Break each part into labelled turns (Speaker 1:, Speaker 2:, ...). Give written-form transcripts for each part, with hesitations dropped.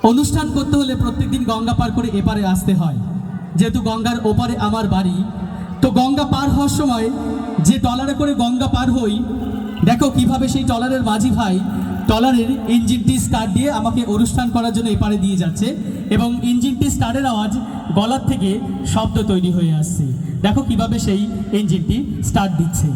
Speaker 1: অনুষ্ঠান করতে হলে প্রত্যেকদিন গঙ্গা পার করে এপারে আসতে হয়। যেহেতু গঙ্গার ওপারে আমার বাড়ি, তো গঙ্গা পার হওয়ার সময় যে ট্রলারে করে গঙ্গা পার হই, দেখো কিভাবে সেই ট্রলারের মাঝি ভাই ট্রলারের ইঞ্জিনটি স্টার্ট দিয়ে আমাকে অনুষ্ঠান করার জন্য এপারে দিয়ে যাচ্ছে, এবং ইঞ্জিনটি স্টার্টের আওয়াজ গলার থেকে শব্দ তৈরি হয়ে আসছে। দেখো কিভাবে সেই ইঞ্জিনটি স্টার্ট দিচ্ছে।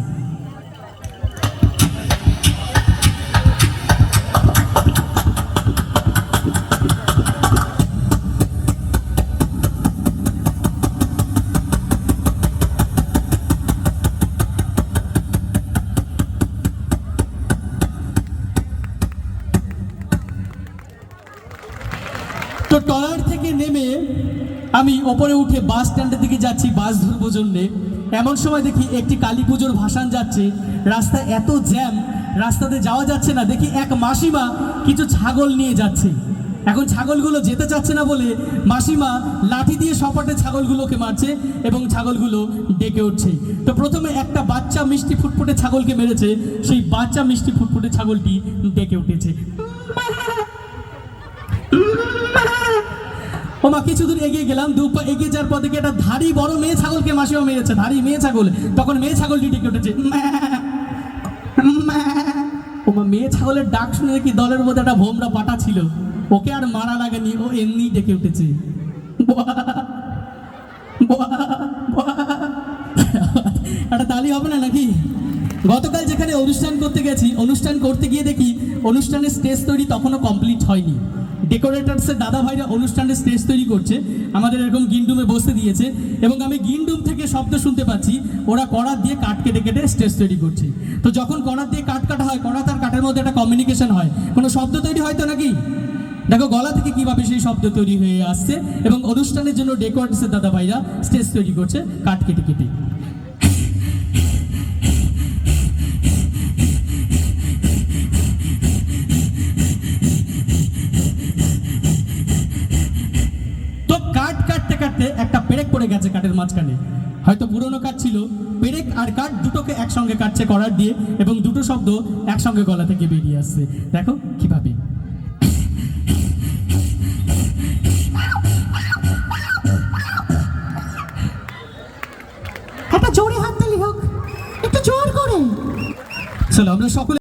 Speaker 1: তো ট্রলার থেকে নেমে আমি ওপরে উঠে বাস স্ট্যান্ডের দিকে যাচ্ছি বাস ধরবো জন্যে। এমন সময় দেখি একটি কালী পুজোর ভাসান যাচ্ছে, রাস্তায় এত জ্যাম, রাস্তাতে যাওয়া যাচ্ছে না। দেখি এক মাসিমা কিছু ছাগল নিয়ে যাচ্ছে। এখন ছাগলগুলো যেতে চাচ্ছে না বলে মাসিমা লাঠি দিয়ে সপাটে ছাগলগুলোকে মারছে এবং ছাগলগুলো ডেকে উঠছে। তো প্রথমে একটা বাচ্চা মিষ্টি ফুটফুটে ছাগলকে মেরেছে, সেই বাচ্চা মিষ্টি ফুটফুটে ছাগলটি ডেকে উঠেছে। ওমা কিছু দূর এগিয়ে গেলাম, দু পা এগিয়ে যাওয়ার পর থেকে একটা ধাড়ি বড় মেয়ে ছাগলকে মাসিমা মেরেছে, ধাড়ি মেয়ে ছাগল। তখন মেয়ে ছাগলটি ডেকে উঠেছে। ওমা মেয়ে ছাগলের ডাক শুনে দেখি দলের মধ্যে একটা ভোমরা পাটা ছিল, ওকে আর মারা লাগেনি, ও এমনি ডেকে উঠেছে। একটা তালি হবে না নাকি? গতকাল যেখানে অনুষ্ঠান করতে গেছি, অনুষ্ঠান করতে গিয়ে দেখি অনুষ্ঠানের স্টেজ তৈরি তখনও কমপ্লিট হয়নি। ডেকোরেটার্সের দাদা ভাইরা অনুষ্ঠানের স্টেজ তৈরি করছে, আমাদের এরকম গিনডুমে বসতে দিয়েছে, এবং আমি গিনডুম থেকে শব্দ শুনতে পাচ্ছি ওরা কড়া দিয়ে কাঠ কেটে কেটে স্টেজ তৈরি করছে। তো যখন কড়া দিয়ে কাঠ কাটা হয়, কড়া তার কাঠের মধ্যে একটা কমিউনিকেশন হয়, কোনো শব্দ তৈরি হয় তো নাকি? দেখো গলা থেকে কিভাবে সেই শব্দ তৈরি হয়ে আসছে, এবং অনুষ্ঠানের জন্য ডেকোরেটার্সের দাদা ভাইরা স্টেজ তৈরি করছে কাঠ কেটে কেটে। কাঠ কাটতে কাটতে একটা পেরেক পড়ে গেছে কাঠের মাঝখানে, হয়তো পুরনো কাঠ ছিল। পেরেক আর কাঠ দুটোকে একসঙ্গে কাটছে করার দিয়ে, এবং দুটো শব্দ একসঙ্গে গলা থেকে বেরিয়ে আসছে। দেখো কিভাবে।
Speaker 2: একটা জোরে হাততালি হোক, একটু জোর করে।
Speaker 1: চলো আমরা সকলে